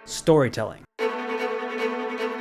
Storytelling.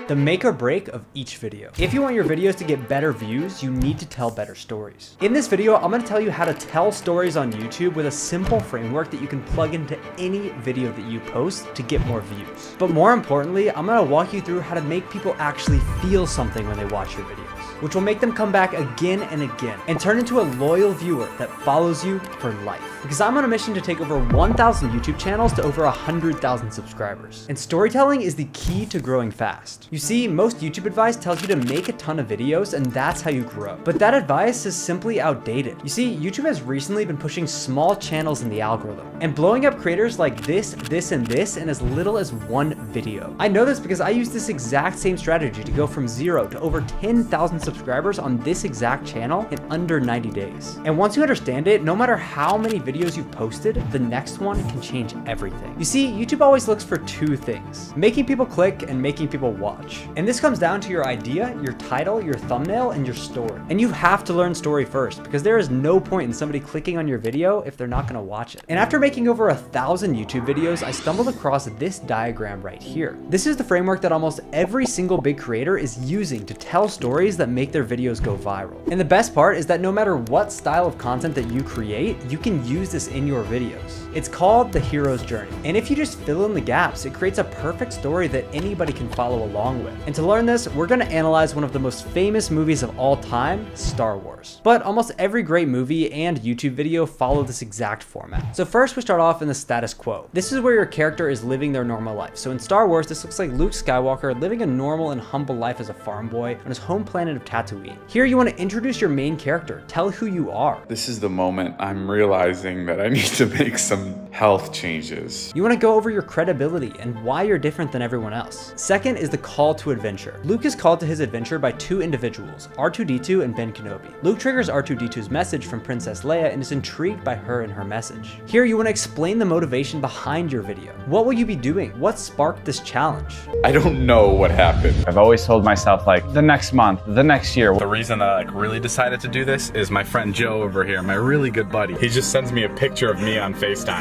The make or break of each video. If you want your videos to get better views, you need to tell better stories. In this video, I'm going to tell you how to tell stories on YouTube with a simple framework that you can plug into any video that you post to get more views. But more importantly, I'm going to walk you through how to make people actually feel something when they watch your videos, which will make them come back again and again and turn into a loyal viewer that follows you for life. Because I'm on a mission to take over 1,000 YouTube channels to over 100,000 subscribers. And storytelling is the key to growing fast. You see, most YouTube advice tells you to make a ton of videos and that's how you grow. But that advice is simply outdated. You see, YouTube has recently been pushing small channels in the algorithm and blowing up creators like this, and this in as little as one video. I know this because I used this exact same strategy to go from 0 to over 10,000 subscribers on this exact channel in under 90 days. And once you understand it, no matter how many videos you've posted, the next one can change everything. You see, YouTube always looks for two things: making people click and making people watch. And this comes down to your idea, your title, your thumbnail, and your story. And you have to learn story first, because there is no point in somebody clicking on your video if they're not gonna watch it. And after making over 1,000 YouTube videos, I stumbled across this diagram right here. This is the framework that almost every single big creator is using to tell stories that make their videos go viral. And the best part is that no matter what style of content that you create, you can use this in your videos. It's called the hero's journey. And if you just fill in the gaps, it creates a perfect story that anybody can follow along with. And to learn this, we're gonna analyze one of the most famous movies of all time, Star Wars. But almost every great movie and YouTube video follow this exact format. So first we start off in the status quo. This is where your character is living their normal life. So in Star Wars, this looks like Luke Skywalker living a normal and humble life as a farm boy on his home planet of Tatooine. Here you want to introduce your main character, tell who you are. This is the moment I'm realizing that I need to make some health changes. You want to go over your credibility and why you're different than everyone else. Second is the call to adventure. Luke is called to his adventure by two individuals, R2-D2 and Ben Kenobi. Luke triggers R2-D2's message from Princess Leia and is intrigued by her and her message. Here you want to explain the motivation behind your video. What will you be doing? What sparked this challenge? I don't know what happened. I've always told myself, like, the next month, the next year. The reason that I really decided to do this is my friend Joe over here, my really good buddy. He just sends me a picture of me on FaceTime.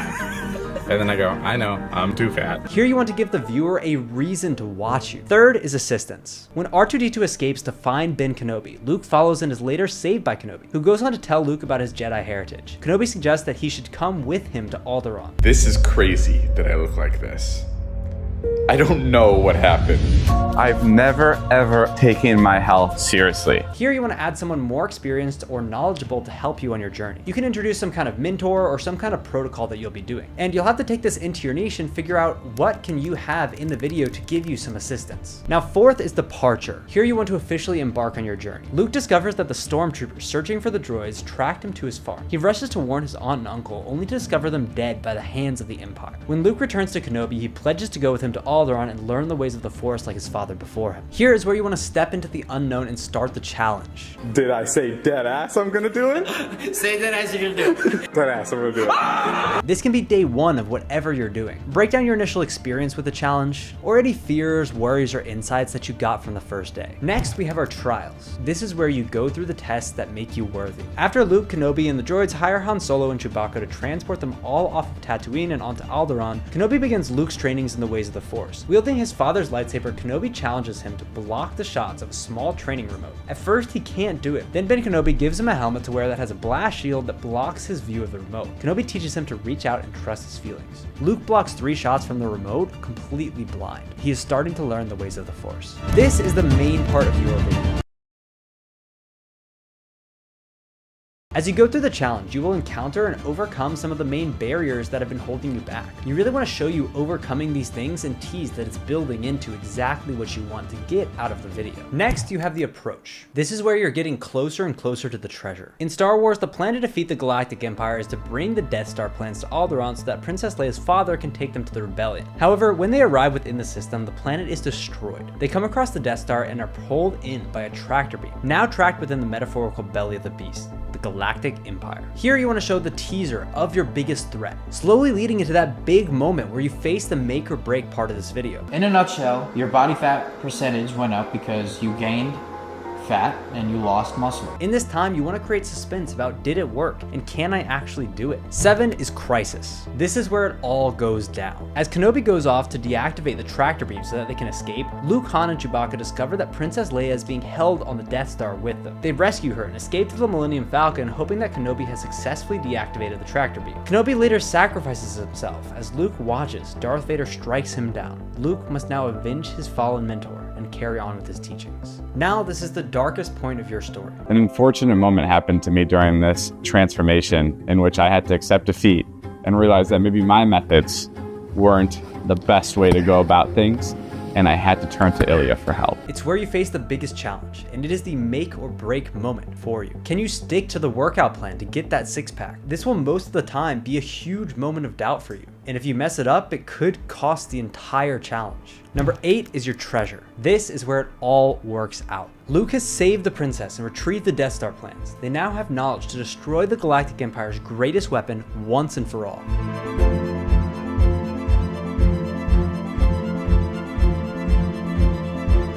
And then I go, I know, I'm too fat. Here you want to give the viewer a reason to watch you. Third is assistance. When R2-D2 escapes to find Ben Kenobi, Luke follows and is later saved by Kenobi, who goes on to tell Luke about his Jedi heritage. Kenobi suggests that he should come with him to Alderaan. This is crazy that I look like this. I don't know what happened. I've never ever taken my health seriously. Here you want to add someone more experienced or knowledgeable to help you on your journey. You can introduce some kind of mentor or some kind of protocol that you'll be doing. And you'll have to take this into your niche and figure out what can you have in the video to give you some assistance. Now, fourth is departure. Here you want to officially embark on your journey. Luke discovers that the stormtroopers searching for the droids tracked him to his farm. He rushes to warn his aunt and uncle, only to discover them dead by the hands of the Empire. When Luke returns to Kenobi, he pledges to go with him to Alderaan and learn the ways of the Force like his father before him. Here is where you want to step into the unknown and start the challenge. Did I say dead ass I'm gonna do it? Say that as you're gonna do it. Dead ass I'm gonna do it. This can be day one of whatever you're doing. Break down your initial experience with the challenge, or any fears, worries, or insights that you got from the first day. Next, we have our trials. This is where you go through the tests that make you worthy. After Luke, Kenobi, and the droids hire Han Solo and Chewbacca to transport them all off of Tatooine and onto Alderaan, Kenobi begins Luke's trainings in the ways of the Force. Wielding his father's lightsaber, Kenobi challenges him to block the shots of a small training remote. At first, he can't do it. Then Ben Kenobi gives him a helmet to wear that has a blast shield that blocks his view of the remote. Kenobi teaches him to reach out and trust his feelings. Luke blocks 3 shots from the remote, completely blind. He is starting to learn the ways of the Force. This is the main part of your video. As you go through the challenge, you will encounter and overcome some of the main barriers that have been holding you back. You really want to show you overcoming these things and tease that it's building into exactly what you want to get out of the video. Next, you have the approach. This is where you're getting closer and closer to the treasure. In Star Wars, the plan to defeat the Galactic Empire is to bring the Death Star plans to Alderaan so that Princess Leia's father can take them to the rebellion. However, when they arrive within the system, the planet is destroyed. They come across the Death Star and are pulled in by a tractor beam, now trapped within the metaphorical belly of the beast, the Galactic Empire. Here you want to show the teaser of your biggest threat, slowly leading into that big moment where you face the make or break part of this video. In a nutshell, your body fat percentage went up because you gained fat and you lost muscle. In this time, you want to create suspense about did it work and can I actually do it? 7 is crisis. This is where it all goes down. As Kenobi goes off to deactivate the tractor beam so that they can escape, Luke, Han, and Chewbacca discover that Princess Leia is being held on the Death Star with them. They rescue her and escape to the Millennium Falcon, hoping that Kenobi has successfully deactivated the tractor beam. Kenobi later sacrifices himself. As Luke watches, Darth Vader strikes him down. Luke must now avenge his fallen mentor and carry on with his teachings. Now, this is the darkest point of your story. An unfortunate moment happened to me during this transformation in which I had to accept defeat and realize that maybe my methods weren't the best way to go about things, and I had to turn to Ilya for help. It's where you face the biggest challenge, and it is the make or break moment for you. Can you stick to the workout plan to get that six-pack? This will most of the time be a huge moment of doubt for you, and if you mess it up, it could cost the entire challenge. Number 8 is your treasure. This is where it all works out. Luke has saved the princess and retrieved the Death Star plans. They now have knowledge to destroy the Galactic Empire's greatest weapon once and for all.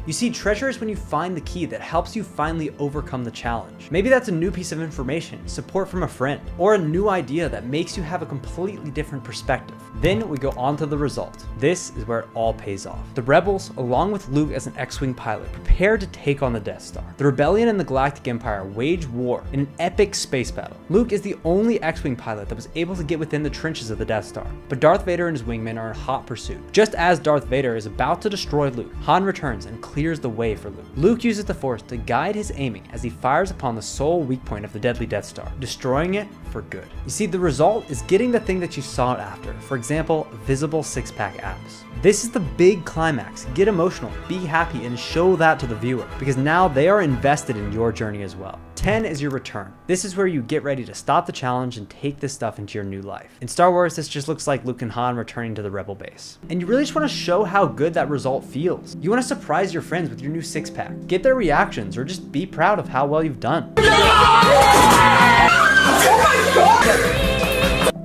You see, treasure is when you find the key that helps you finally overcome the challenge. Maybe that's a new piece of information, support from a friend, or a new idea that makes you have a completely different perspective. Then we go on to the result. This is where it all pays off. The rebels, along with Luke as an X-Wing pilot, prepare to take on the Death Star. The rebellion and the Galactic Empire wage war in an epic space battle. Luke is the only X-Wing pilot that was able to get within the trenches of the Death Star, but Darth Vader and his wingmen are in hot pursuit. Just as Darth Vader is about to destroy Luke, Han returns and clears the way for Luke. Luke uses the Force to guide his aiming as he fires upon the sole weak point of the deadly Death Star, destroying it for good. You see, the result is getting the thing that you sought after. For example, visible six-pack abs. This is the big climax. Get emotional, be happy, and show that to the viewer, because now they are invested in your journey as well. 10 is your return. This is where you get ready to stop the challenge and take this stuff into your new life. In Star Wars, this just looks like Luke and Han returning to the Rebel base. And you really just want to show how good that result feels. You want to surprise your friends with your new six-pack. Get their reactions, or just be proud of how well you've done.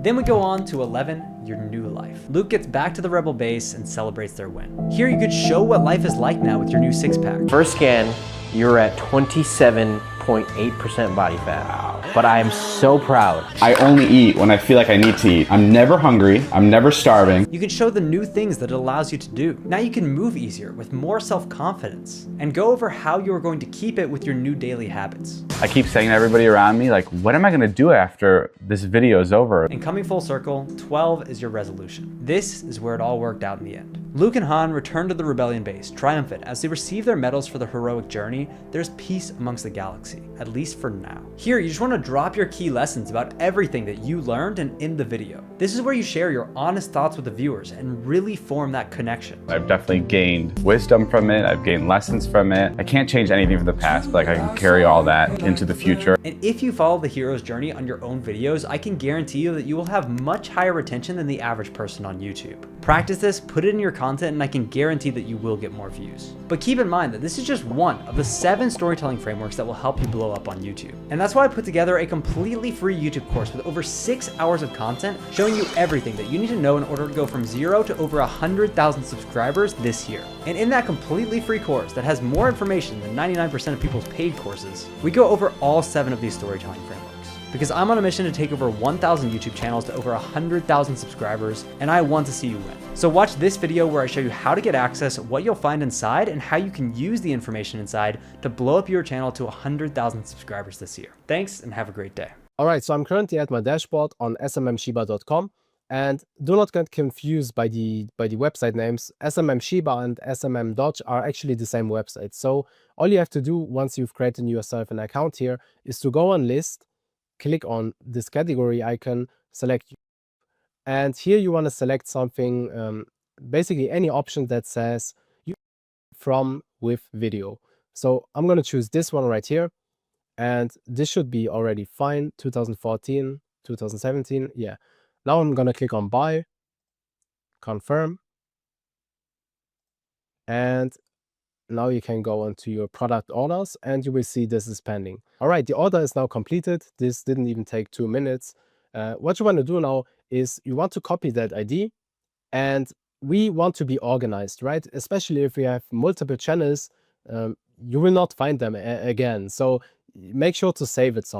Then we go on to 11, your new life. Luke gets back to the Rebel base and celebrates their win. Here you could show what life is like now with your new six-pack. First scan, you're at 27.8% body fat. But I am so proud. I only eat when I feel like I need to eat. I'm never hungry. I'm never starving. You can show the new things that it allows you to do. Now you can move easier with more self-confidence, and go over how you are going to keep it with your new daily habits. I keep saying to everybody around me, like, what am I gonna do after this video is over? And coming full circle, 12 is your resolution. This is where it all worked out in the end. Luke and Han return to the Rebellion base, triumphant. As they receive their medals for the heroic journey, there's peace amongst the galaxy, at least for now. Here, you just want to drop your key lessons about everything that you learned and in the video. This is where you share your honest thoughts with the viewers and really form that connection. I've definitely gained wisdom from it. I've gained lessons from it. I can't change anything from the past, but like, I can carry all that into the future. And if you follow the hero's journey on your own videos, I can guarantee you that you will have much higher retention than the average person on YouTube. Practice this, put it in your content, and I can guarantee that you will get more views. But keep in mind that this is just one of the 7 storytelling frameworks that will help you blow up on YouTube. And that's why I put together a completely free YouTube course with over 6 hours of content showing you everything that you need to know in order to go from 0 to over 100,000 subscribers this year. And in that completely free course that has more information than 99% of people's paid courses, we go over all 7 of these storytelling frameworks. Because I'm on a mission to take over 1,000 YouTube channels to over 100,000 subscribers, and I want to see you win. So watch this video where I show you how to get access, what you'll find inside, and how you can use the information inside to blow up your channel to 100,000 subscribers this year. Thanks, and have a great day. All right, so I'm currently at my dashboard on smmshiba.com, and do not get confused by the website names. SMMShiba and SMMDodge are actually the same website. So all you have to do once you've created yourself an account here is to go on list, click on this category icon, select, and here you want to select something, basically any option that says from with video. So I'm going to choose this one right here, and this should be already fine. 2014, 2017, yeah. Now I'm going to click on buy, confirm, and now you can go onto your product orders and you will see this is pending. All right, the order is now completed. This didn't even take 2 minutes. What you want to do now is you want to copy that ID, and we want to be organized, right? Especially if we have multiple channels, you will not find them again. So make sure to save it somewhere.